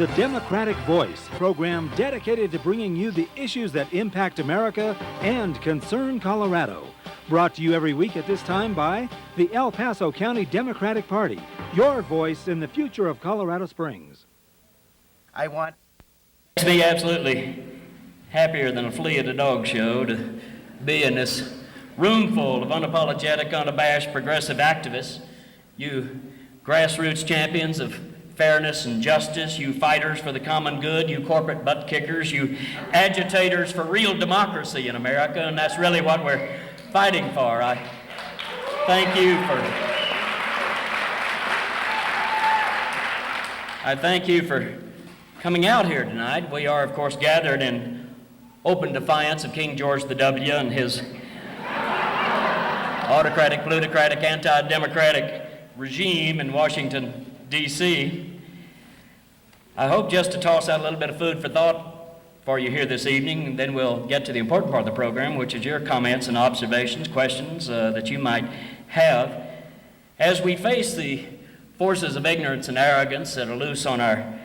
The Democratic Voice, program dedicated to bringing you the issues that impact America and concern Colorado. Brought to you every week at this time by the El Paso County Democratic Party, your voice in the future of Colorado Springs. I want to be absolutely happier than a flea at a dog show to be in this room full of unapologetic, unabashed, progressive activists, you grassroots champions of fairness and justice, you fighters for the common good, you corporate butt kickers, you agitators for real democracy in America, and that's really what we're fighting for. I thank you for coming out here tonight. We are, of course, gathered in open defiance of King George W. and his autocratic, plutocratic, anti-democratic regime in Washington, D.C. I hope just to toss out a little bit of food for thought for you here this evening, and then we'll get to the important part of the program, which is your comments and observations, questions that you might have. As we face the forces of ignorance and arrogance that are loose on our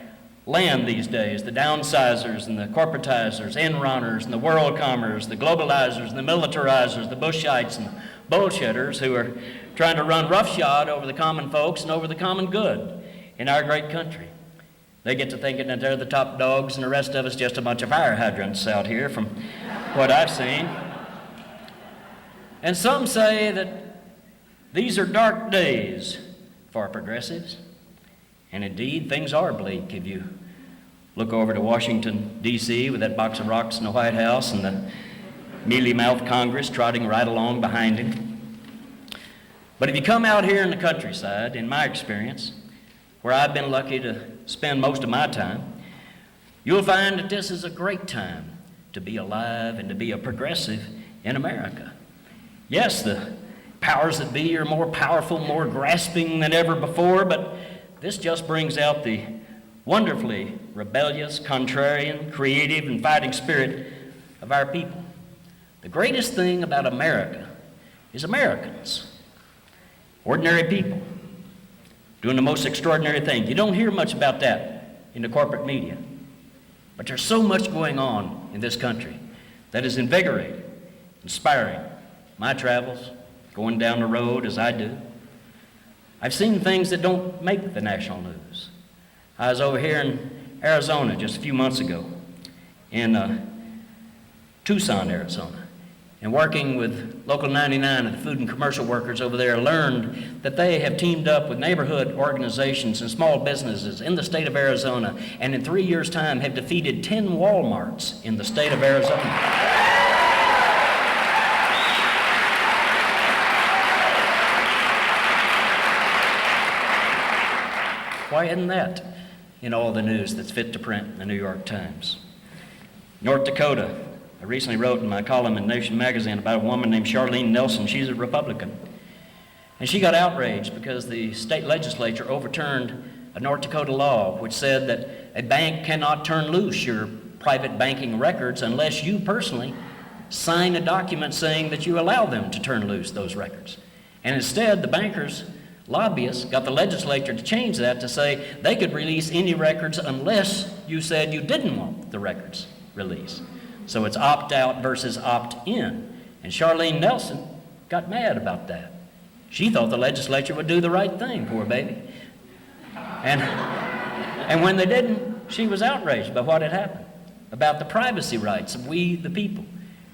land these days, the downsizers and the corporatizers, end-runners and the world-comers, the globalizers and the militarizers, the Bushites and the bullshitters who are trying to run roughshod over the common folks and over the common good in our great country. They get to thinking that they're the top dogs and the rest of us just a bunch of fire hydrants out here from what I've seen. And some say that these are dark days for progressives. And indeed, things are bleak if you look over to Washington, D.C. with that box of rocks in the White House and the mealy-mouthed Congress trotting right along behind him. But if you come out here in the countryside, in my experience, where I've been lucky to spend most of my time, you'll find that this is a great time to be alive and to be a progressive in America. Yes, the powers that be are more powerful, more grasping than ever before, but this just brings out the wonderfully rebellious, contrarian, creative, and fighting spirit of our people. The greatest thing about America is Americans, ordinary people, doing the most extraordinary thing. You don't hear much about that in the corporate media, but there's so much going on in this country that is invigorating, inspiring. My travels, going down the road as I do, I've seen things that don't make the national news. I was over here in Arizona just a few months ago, in Tucson, Arizona, and working with Local 99 and the food and commercial workers over there, learned that they have teamed up with neighborhood organizations and small businesses in the state of Arizona, and in 3 years' time have defeated 10 Walmarts in the state of Arizona. Why isn't that in all the news that's fit to print in the New York Times? North Dakota, I recently wrote in my column in Nation magazine about a woman named Charlene Nelson. She's a Republican. And she got outraged because the state legislature overturned a North Dakota law which said that a bank cannot turn loose your private banking records unless you personally sign a document saying that you allow them to turn loose those records. And instead, the bankers, lobbyists, got the legislature to change that to say they could release any records unless you said you didn't want the records released. So it's opt-out versus opt-in. And Charlene Nelson got mad about that. She thought the legislature would do the right thing, poor baby. And when they didn't, she was outraged by what had happened, about the privacy rights of we the people.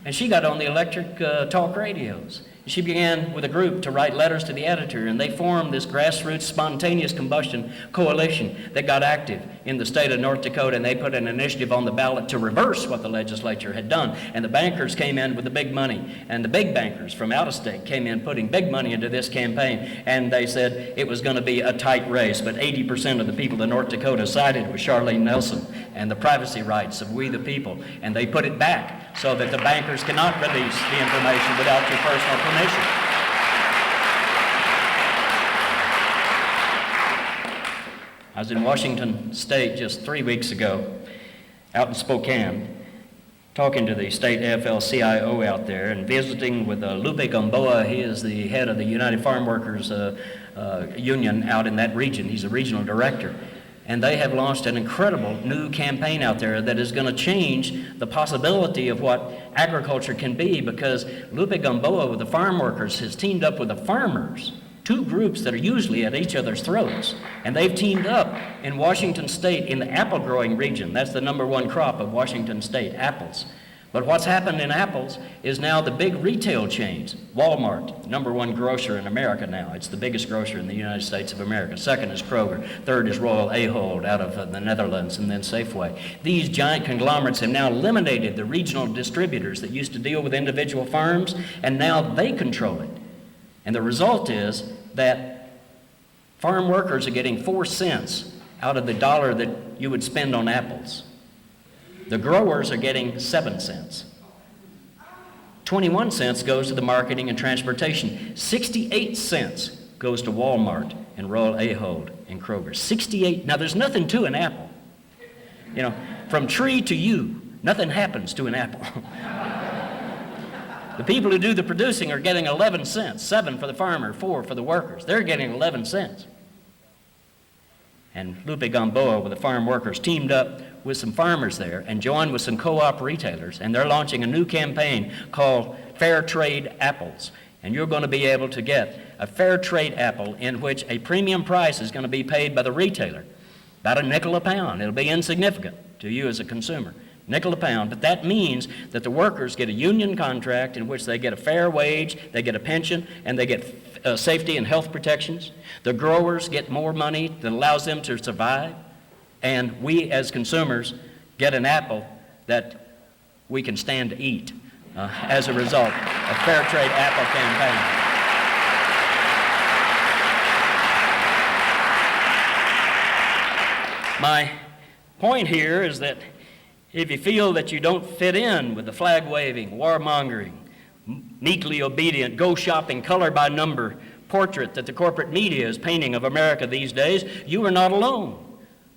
And she got on the electric talk radios. She began with a group to write letters to the editor, and they formed this grassroots spontaneous combustion coalition that got active in the state of North Dakota, and they put an initiative on the ballot to reverse what the legislature had done. And the bankers came in with the big money, and the big bankers from out of state came in putting big money into this campaign, and they said it was going to be a tight race, but 80% of the people of North Dakota sided with Charlene Nelson and the privacy rights of we the people, and they put it back so that the bankers cannot release the information without your personal permission. I was in Washington State just 3 weeks ago, out in Spokane, talking to the state AFL-CIO out there and visiting with Lupe Gamboa. He is the head of the United Farm Workers Union out in that region. He's a regional director. And they have launched an incredible new campaign out there that is going to change the possibility of what agriculture can be, because Lupe Gamboa with the farm workers has teamed up with the farmers, two groups that are usually at each other's throats. And they've teamed up in Washington State in the apple growing region. That's the #1 crop of Washington State, apples. But what's happened in apples is now the big retail chains. Walmart, #1 grocer in America now. It's the biggest grocer in the United States of America. Second is Kroger. Third is Royal Ahold out of the Netherlands, and then Safeway. These giant conglomerates have now eliminated the regional distributors that used to deal with individual farms, and now they control it. And the result is that farm workers are getting 4 cents out of the dollar that you would spend on apples. The growers are getting 7 cents. 21 cents goes to the marketing and transportation. 68 cents goes to Walmart and Royal Ahold and Kroger. 68. Now, there's nothing to an apple. You know, from tree to you, nothing happens to an apple. The people who do the producing are getting 11 cents. 7 for the farmer, 4 for the workers. They're getting 11 cents. And Lupe Gamboa with the farm workers teamed up with some farmers there and joined with some co-op retailers, and they're launching a new campaign called Fair Trade Apples. And you're going to be able to get a fair trade apple in which a premium price is going to be paid by the retailer, about a nickel a pound. It'll be insignificant to you as a consumer, nickel a pound, but that means that the workers get a union contract in which they get a fair wage, they get a pension, and they get safety and health protections. The growers get more money that allows them to survive, and we as consumers get an apple that we can stand to eat as a result of Fair Trade Apple campaign. My point here is that if you feel that you don't fit in with the flag-waving, warmongering, meekly obedient, go-shopping, color-by-number portrait that the corporate media is painting of America these days, you are not alone.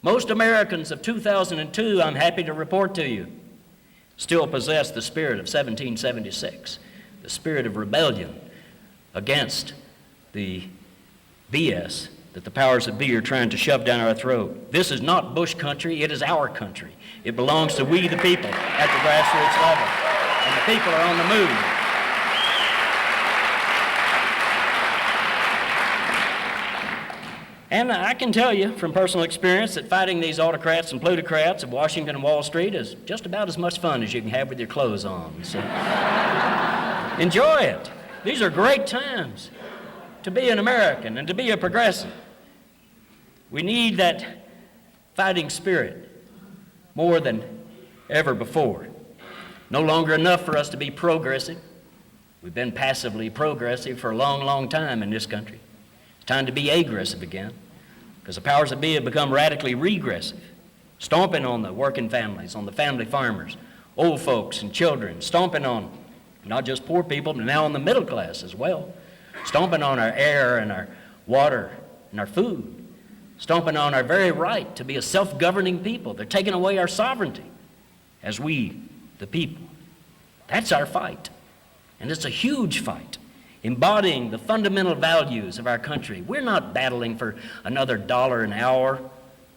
Most Americans of 2002, I'm happy to report to you, still possess the spirit of 1776, the spirit of rebellion against the BS that the powers that be are trying to shove down our throat. This is not Bush country, it is our country. It belongs to we the people at the grassroots level, and the people are on the move. And I can tell you from personal experience that fighting these autocrats and plutocrats of Washington and Wall Street is just about as much fun as you can have with your clothes on. So enjoy it. These are great times to be an American and to be a progressive. We need that fighting spirit more than ever before. No longer enough for us to be progressive. We've been passively progressive for a long, long time in this country. It's time to be aggressive again, because the powers that be have become radically regressive, stomping on the working families, on the family farmers, old folks and children, stomping on not just poor people, but now on the middle class as well, stomping on our air and our water and our food, stomping on our very right to be a self-governing people. They're taking away our sovereignty as we, the people. That's our fight, and it's a huge fight, embodying the fundamental values of our country. We're not battling for another $1 an hour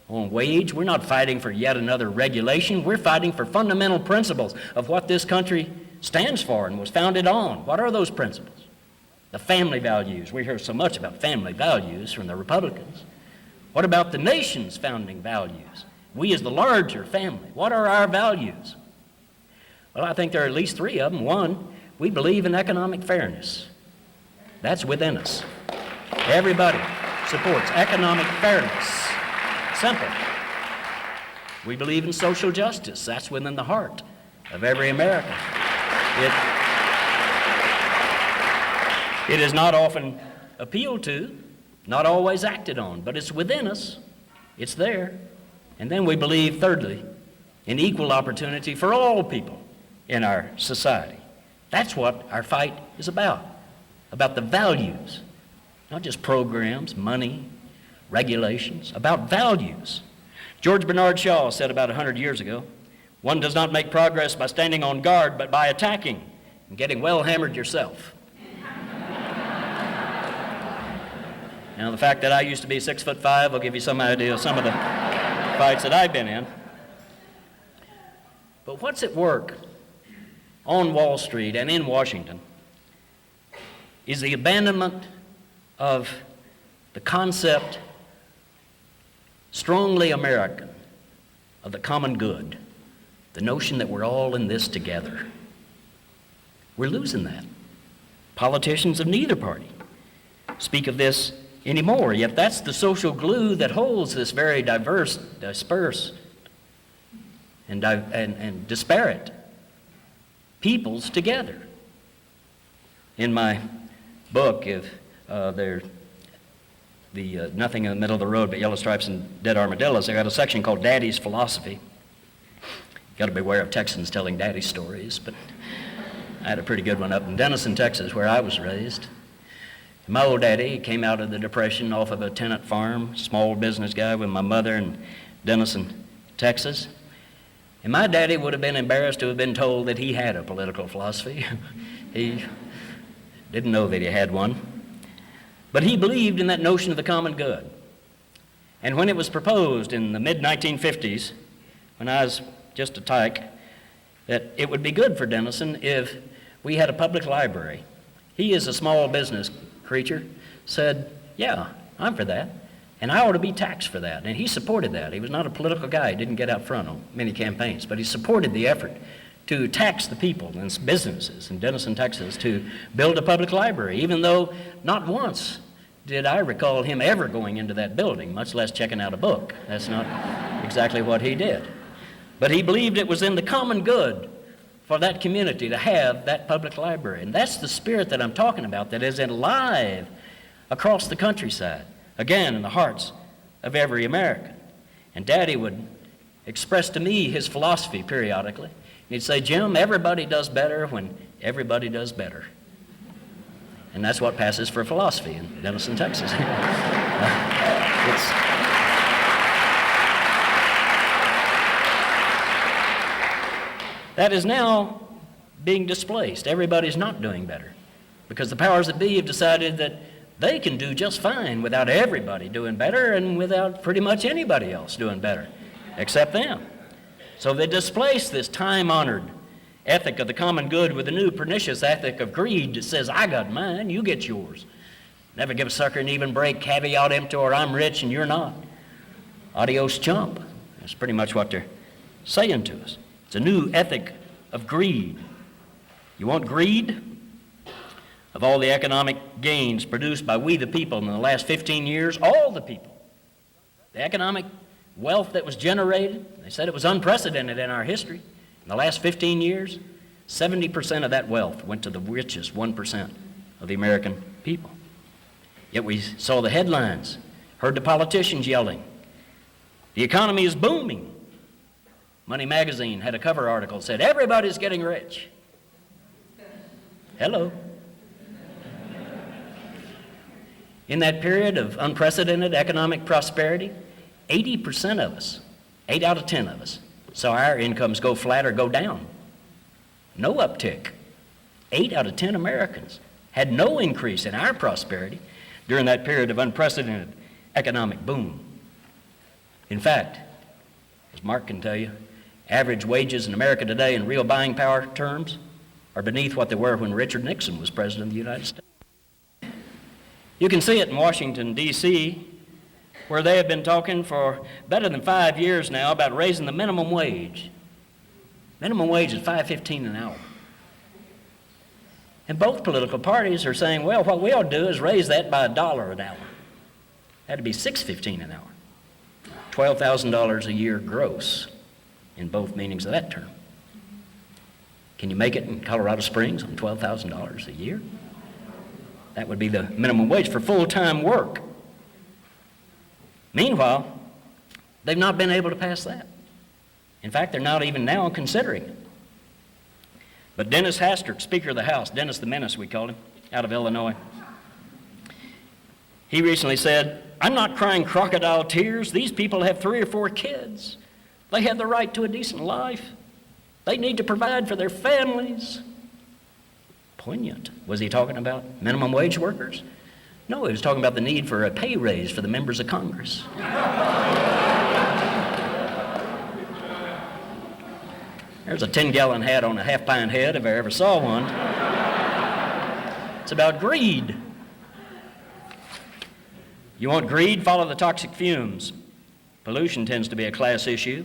on wage. We're not fighting for yet another regulation. We're fighting for fundamental principles of what this country stands for and was founded on. What are those principles? The family values. We hear so much about family values from the Republicans. What about the nation's founding values? We as the larger family, what are our values? Well, I think there are at least 3 of them. 1, we believe in economic fairness. That's within us. Everybody supports economic fairness. Simple. We believe in social justice. That's within the heart of every American. It is not often appealed to, not always acted on, but it's within us. It's there. And then we believe, thirdly, in equal opportunity for all people in our society. That's what our fight is about the values, not just programs, money, regulations, about values. George Bernard Shaw said about 100 years ago, "One does not make progress by standing on guard, but by attacking and getting well hammered yourself." Now, the fact that I used to be 6'5" will give you some idea of some of the fights that I've been in. But what's at work on Wall Street and in Washington is the abandonment of the concept, strongly American, of the common good, the notion that we're all in this together. We're losing that. Politicians of neither party speak of this anymore, yet that's the social glue that holds this very diverse, dispersed, and disparate peoples together. In my book, Nothing in the Middle of the Road but Yellow Stripes and Dead Armadillos, I got a section called Daddy's Philosophy. Got to beware of Texans telling daddy stories, but I had a pretty good one up in Denison, Texas, where I was raised. My old daddy came out of the Depression off of a tenant farm, small business guy, with my mother in Denison, Texas. And my daddy would have been embarrassed to have been told that he had a political philosophy. He didn't know that he had one. But he believed in that notion of the common good. And when it was proposed in the mid-1950s, when I was just a tyke, that it would be good for Denison if we had a public library. He, as a small business creature, said, yeah, I'm for that, and I ought to be taxed for that. And he supported that. He was not a political guy. He didn't get out front on many campaigns, but he supported the effort to tax the people and businesses in Denison, Texas, to build a public library, even though not once did I recall him ever going into that building, much less checking out a book. That's not exactly what he did. But he believed it was in the common good for that community to have that public library. And that's the spirit that I'm talking about, that is alive across the countryside, again, in the hearts of every American. And Daddy would express to me his philosophy periodically. He'd say, Jim, everybody does better when everybody does better. And that's what passes for philosophy in Denison, Texas. That is now being displaced. Everybody's not doing better because the powers that be have decided that they can do just fine without everybody doing better and without pretty much anybody else doing better except them. So they displace this time-honored ethic of the common good with a new pernicious ethic of greed that says, I got mine, you get yours. Never give a sucker an even break, caveat emptor, I'm rich and you're not. Adios, chump. That's pretty much what they're saying to us. It's a new ethic of greed. You want greed? Of all the economic gains produced by we the people in the last 15 years, all the people, the economic wealth that was generated, they said it was unprecedented in our history. In the last 15 years, 70% of that wealth went to the richest 1% of the American people. Yet we saw the headlines, heard the politicians yelling, the economy is booming. Money Magazine had a cover article that said, everybody's getting rich. Hello. In that period of unprecedented economic prosperity, 80% of us, 8 out of 10 of us, saw our incomes go flat or go down. No uptick. 8 out of 10 Americans had no increase in our prosperity during that period of unprecedented economic boom. In fact, as Mark can tell you, average wages in America today in real buying power terms are beneath what they were when Richard Nixon was president of the United States. You can see it in Washington, D.C., where they have been talking for better than 5 years now about raising the minimum wage. Minimum wage is $5.15 an hour. And both political parties are saying, well, what we ought to do is raise that by $1 an hour. That'd be $6.15 an hour. $12,000 a year gross in both meanings of that term. Can you make it in Colorado Springs on $12,000 a year? That would be the minimum wage for full-time work. Meanwhile, they've not been able to pass that. In fact, they're not even now considering it. But Dennis Hastert, Speaker of the House, Dennis the Menace we called him, out of Illinois, he recently said, I'm not crying crocodile tears. These people have 3 or 4 kids. They have the right to a decent life. They need to provide for their families. Poignant. Was he talking about minimum wage workers? No, he was talking about the need for a pay raise for the members of Congress. There's a 10-gallon hat on a half-pint head if I ever saw one. It's about greed. You want greed? Follow the toxic fumes. Pollution tends to be a class issue.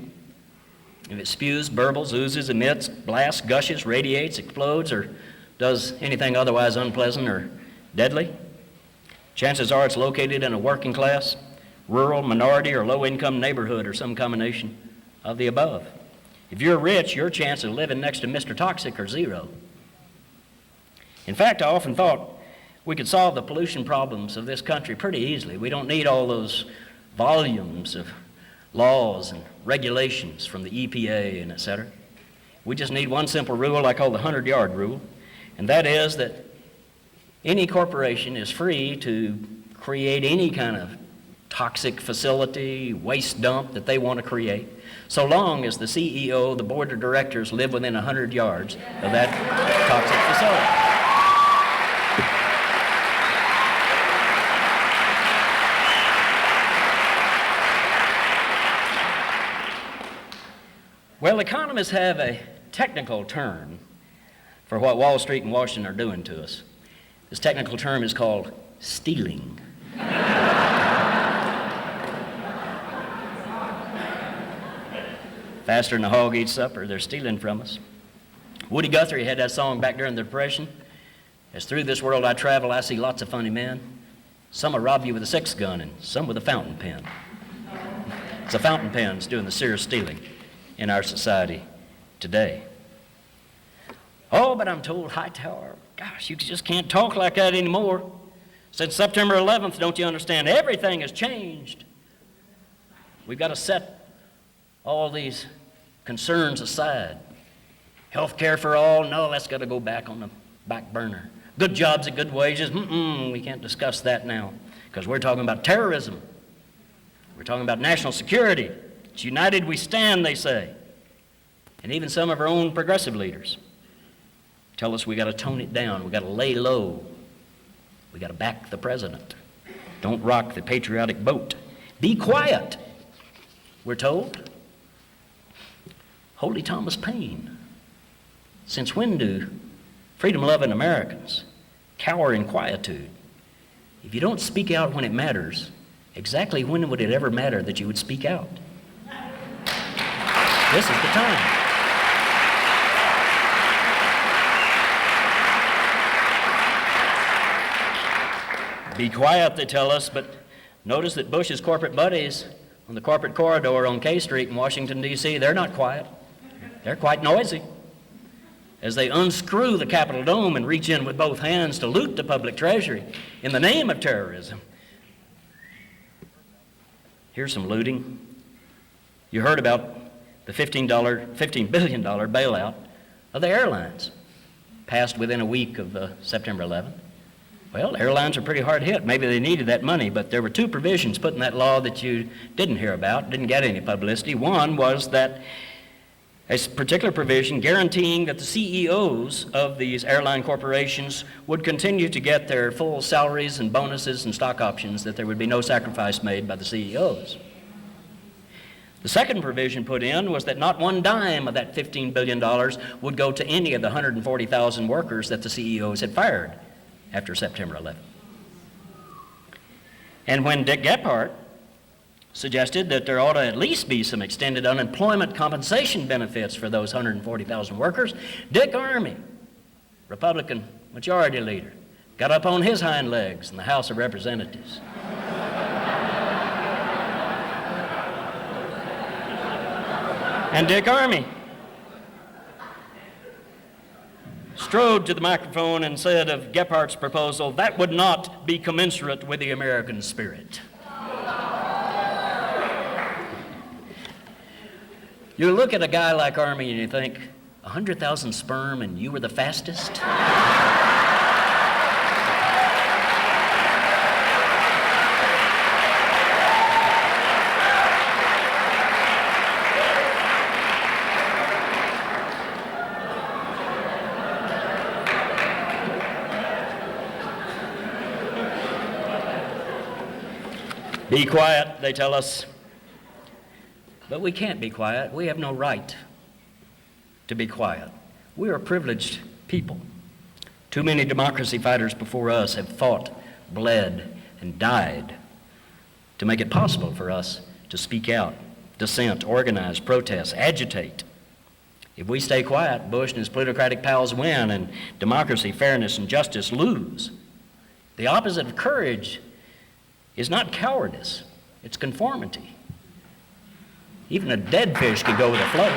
If it spews, burbles, oozes, emits, blasts, gushes, radiates, explodes, or does anything otherwise unpleasant or deadly, chances are it's located in a working class, rural, minority, or low-income neighborhood, or some combination of the above. If you're rich, your chance of living next to Mr. Toxic are zero. In fact, I often thought we could solve the pollution problems of this country pretty easily. We don't need all those volumes of laws and regulations from the EPA and et cetera. We just need one simple rule I call the 100-yard rule, and that is that any corporation is free to create any kind of toxic facility, waste dump that they want to create, so long as the CEO, the board of directors live within 100 yards of that toxic facility. Well, economists have a technical term for what Wall Street and Washington are doing to us. This technical term is called stealing. Faster than the hog eats supper, they're stealing from us. Woody Guthrie had that song back during the Depression. As through this world I travel, I see lots of funny men. Some will rob you with a six-gun and some with a fountain pen. It's the fountain pens doing the serious stealing in our society today. Oh, but I'm told, Hightower, gosh, you just can't talk like that anymore. Since September 11th, don't you understand? Everything has changed. We've got to set all these concerns aside. Health care for all, no, that's got to go back on the back burner. Good jobs at good wages, we can't discuss that now because we're talking about terrorism. We're talking about national security. It's united we stand, they say. And even some of our own progressive leaders tell us we got to tone it down, we got to lay low, we got to back the president. Don't rock the patriotic boat. Be quiet, we're told. Holy Thomas Paine. Since when do freedom-loving Americans cower in quietude? If you don't speak out when it matters, exactly when would it ever matter that you would speak out? This is the time. Be quiet, they tell us, but notice that Bush's corporate buddies on the corporate corridor on K Street in Washington, D.C., they're not quiet. They're quite noisy as they unscrew the Capitol dome and reach in with both hands to loot the public treasury in the name of terrorism. Here's some looting. You heard about the $15 billion bailout of the airlines, passed within a week of September 11th. Well, airlines are pretty hard hit. Maybe they needed that money, but there were two provisions put in that law that you didn't hear about, didn't get any publicity. One was that a particular provision guaranteeing that the CEOs of these airline corporations would continue to get their full salaries and bonuses and stock options, that there would be no sacrifice made by the CEOs. The second provision put in was that not one dime of that $15 billion would go to any of the 140,000 workers that the CEOs had fired after September 11th. And when Dick Gephardt suggested that there ought to at least be some extended unemployment compensation benefits for those 140,000 workers, Dick Armey, Republican Majority Leader, got up on his hind legs in the House of Representatives. And Dick Armey strode to the microphone and said of Gephardt's proposal, that would not be commensurate with the American spirit. You look at a guy like Armey and you think, 100,000 sperm and you were the fastest? Be quiet, they tell us. But we can't be quiet. We have no right. to be quiet. We are privileged people. Too many democracy fighters before us have fought, bled, and died to make it possible for us to speak out, dissent, organize, protest, agitate. If we stay quiet, Bush and his plutocratic pals win, and democracy, fairness, and justice lose. The opposite of courage is not cowardice, it's conformity. Even a dead fish can go with a flow.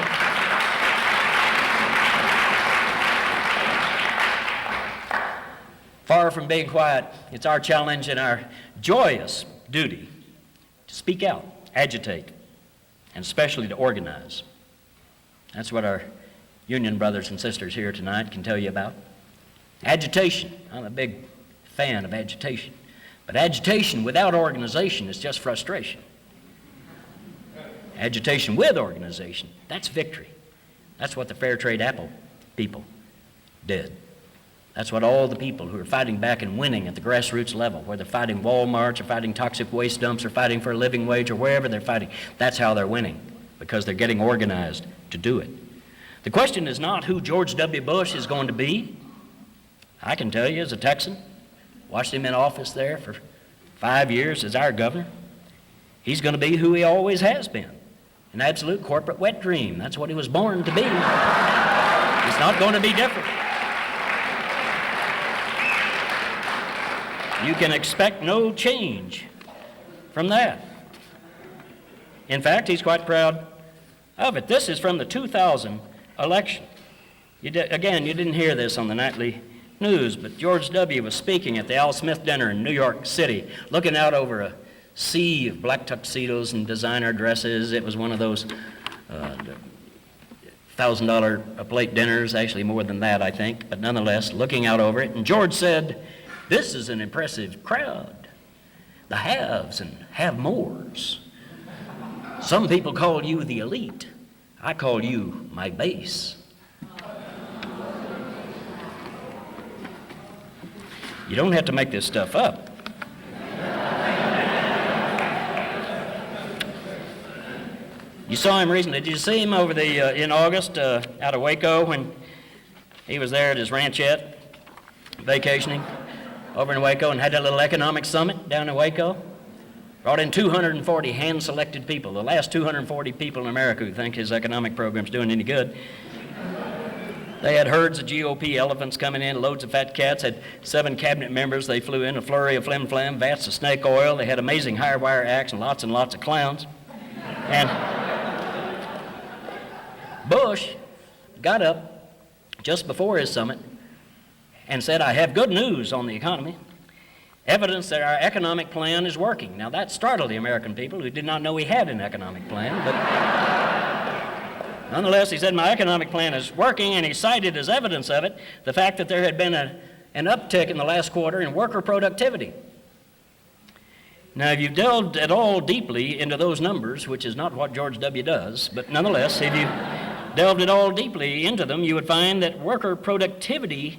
Far from being quiet, it's our challenge and our joyous duty to speak out, agitate, and especially to organize. That's what our union brothers and sisters here tonight can tell you about. Agitation. I'm a big fan of agitation. But agitation without organization is just frustration. Agitation with organization, that's victory. That's what the Fair Trade Apple people did. That's what all the people who are fighting back and winning at the grassroots level, whether they're fighting Walmarts or fighting toxic waste dumps or fighting for a living wage or wherever they're fighting, that's how they're winning, because they're getting organized to do it. The question is not who George W. Bush is going to be. I can tell you as a Texan, watched him in office there for 5 years as our governor. He's going to be who he always has been, an absolute corporate wet dream. That's what he was born to be. It's not going to be different. You can expect no change from that. In fact, he's quite proud of it. This is from the 2000 election. You didn't hear this on the nightly news, but George W. was speaking at the Al Smith Dinner in New York City, looking out over a sea of black tuxedos and designer dresses. It was one of those $1,000 a plate dinners, actually more than that, I think, but nonetheless, looking out over it. And George said, "This is an impressive crowd, the haves and have-mores. Some people call you the elite. I call you my base." You don't have to make this stuff up. You saw him recently. Did you see him over in August out of Waco when he was there at his ranchette vacationing over in Waco and had that little economic summit down in Waco? Brought in 240 hand-selected people, the last 240 people in America who think his economic program's doing any good. They had herds of GOP elephants coming in, loads of fat cats, had 7 cabinet members. They flew in, a flurry of flim-flam, vats of snake oil. They had amazing high-wire acts and lots of clowns. And Bush got up just before his summit and said, "I have good news on the economy. Evidence that our economic plan is working." Now that startled the American people who did not know he had an economic plan, but nonetheless, he said, "My economic plan is working," and he cited as evidence of it the fact that there had been an uptick in the last quarter in worker productivity. Now, if you've delved at all deeply into those numbers, which is not what George W. does, but nonetheless, if you delved at all deeply into them, you would find that worker productivity,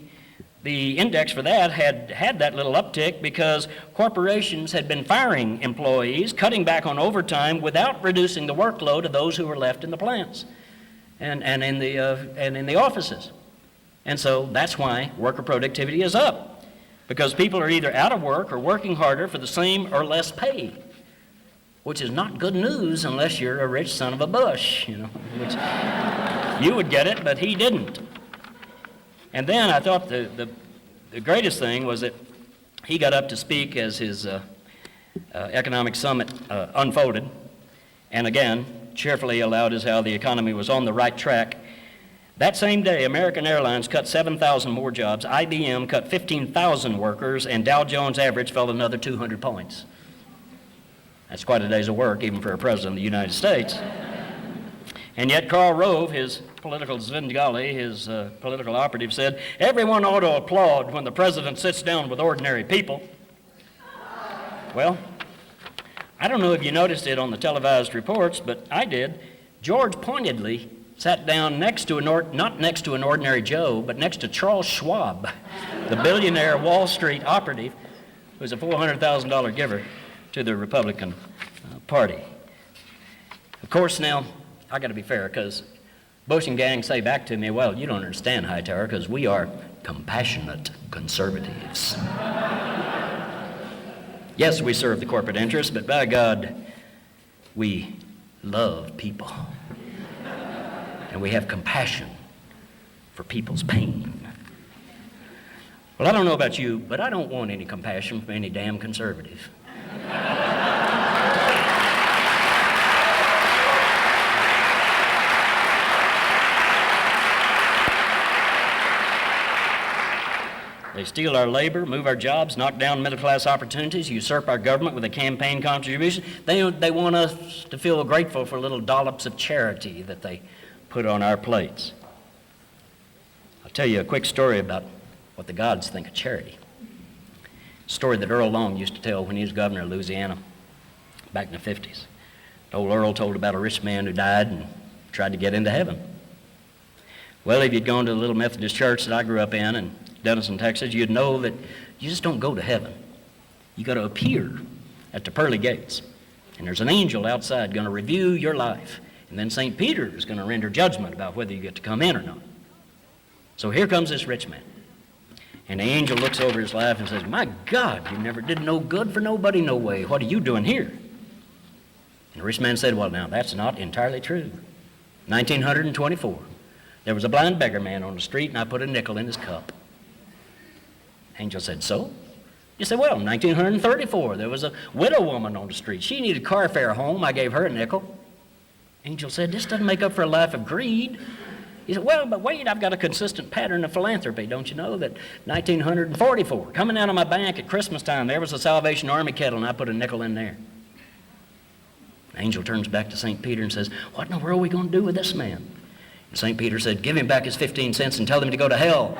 the index for that, had that little uptick because corporations had been firing employees, cutting back on overtime without reducing the workload of those who were left in the plants and in the offices. And so that's why worker productivity is up, because people are either out of work or working harder for the same or less pay, which is not good news unless you're a rich son of a Bush, which you would get it, but he didn't. And then I thought the greatest thing was that he got up to speak as his economic summit unfolded, and again, cheerfully allowed as how the economy was on the right track. That same day, American Airlines cut 7,000 more jobs, IBM cut 15,000 workers, and Dow Jones average fell another 200 points. That's quite a day's of work, even for a president of the United States. And yet Karl Rove, his political Svengali, his political operative, said, "Everyone ought to applaud when the president sits down with ordinary people." Well, I don't know if you noticed it on the televised reports, but I did. George pointedly sat down next to not next to an ordinary Joe, but next to Charles Schwab, the billionaire Wall Street operative, who's a $400,000 giver to the Republican Party. Of course, now, I got to be fair, because Bush and gang say back to me, well, you don't understand, Hightower, because we are compassionate conservatives. Yes, we serve the corporate interests, but by God, we love people. And we have compassion for people's pain. Well, I don't know about you, but I don't want any compassion from any damn conservative. They steal our labor, move our jobs, knock down middle-class opportunities, usurp our government with a campaign contribution. They want us to feel grateful for little dollops of charity that they put on our plates. I'll tell you a quick story about what the gods think of charity. A story that Earl Long used to tell when he was governor of Louisiana back in the 50s. Old Earl told about a rich man who died and tried to get into heaven. Well, if you'd gone to the little Methodist church that I grew up in Denison, Texas, you'd know that you just don't go to heaven. You got to appear at the pearly gates. And there's an angel outside going to review your life. And then St. Peter is going to render judgment about whether you get to come in or not. So here comes this rich man. And the angel looks over his life and says, my God, you never did no good for nobody, no way. What are you doing here? And the rich man said, well, now, that's not entirely true. 1924, there was a blind beggar man on the street, and I put a nickel in his cup. Angel said, so? You said, well, in 1934, there was a widow woman on the street. She needed car fare home. I gave her a nickel. Angel said, this doesn't make up for a life of greed. He said, well, but wait, I've got a consistent pattern of philanthropy. Don't you know that 1944, coming out of my bank at Christmas time, there was a Salvation Army kettle, and I put a nickel in there. Angel turns back to St. Peter and says, what in the world are we going to do with this man? And St. Peter said, give him back his 15 cents and tell him to go to hell.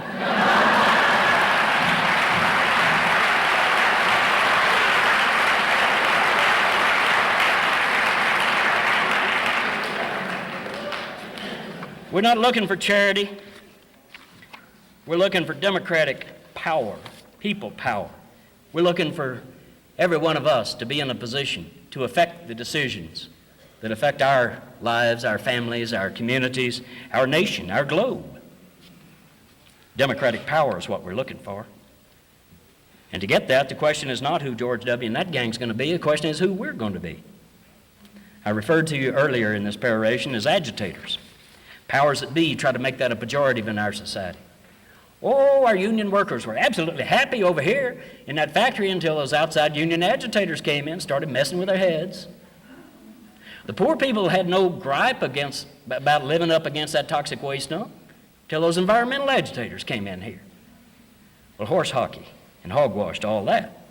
We're not looking for charity. We're looking for democratic power, people power. We're looking for every one of us to be in a position to affect the decisions that affect our lives, our families, our communities, our nation, our globe. Democratic power is what we're looking for. And to get that, the question is not who George W. and that gang's going to be. The question is who we're going to be. I referred to you earlier in this peroration as agitators. Powers that be try to make that a pejorative in our society. Oh, our union workers were absolutely happy over here in that factory until those outside union agitators came in and started messing with their heads. The poor people had no gripe about living up against that toxic waste dump until those environmental agitators came in here. Well, horse hockey and hogwash to all that.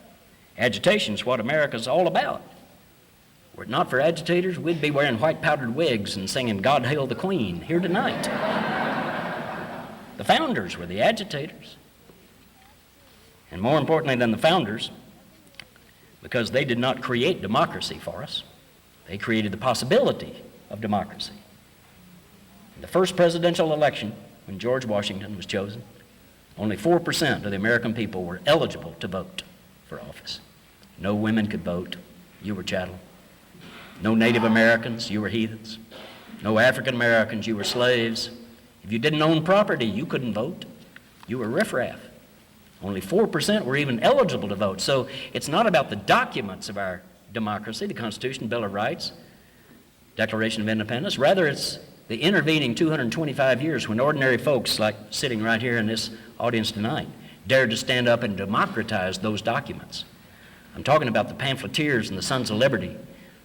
Agitation is what America's all about. Were it not for agitators, we'd be wearing white powdered wigs and singing God Hail the Queen here tonight. The founders were the agitators. And more importantly than the founders, because they did not create democracy for us, they created the possibility of democracy. In the first presidential election, when George Washington was chosen, only 4% of the American people were eligible to vote for office. No women could vote. You were chattel. No Native Americans, you were heathens. No African Americans, you were slaves. If you didn't own property, you couldn't vote. You were riffraff. Only 4% were even eligible to vote. So it's not about the documents of our democracy, the Constitution, Bill of Rights, Declaration of Independence. Rather, it's the intervening 225 years when ordinary folks, like sitting right here in this audience tonight, dared to stand up and democratize those documents. I'm talking about the pamphleteers and the Sons of Liberty.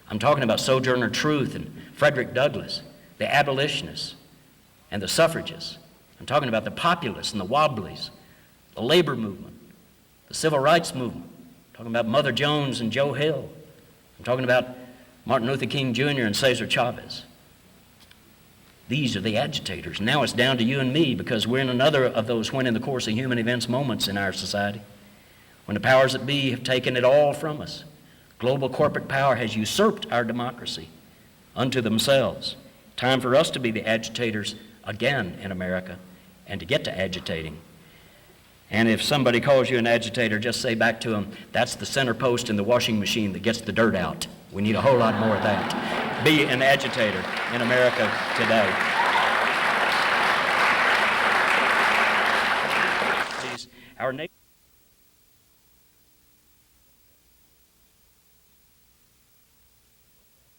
I'm talking about Sojourner Truth and Frederick Douglass, the abolitionists and the suffragists. I'm talking about the populists and the wobblies, the labor movement, the civil rights movement. I'm talking about Mother Jones and Joe Hill. I'm talking about Martin Luther King Jr. and Cesar Chavez. These are the agitators. Now it's down to you and me because we're in another of those when in the course of human events moments in our society when the powers that be have taken it all from us. Global corporate power has usurped our democracy unto themselves. Time for us to be the agitators again in America and to get to agitating. And if somebody calls you an agitator, just say back to them, that's the center post in the washing machine that gets the dirt out. We need a whole lot more of that. Be an agitator in America today.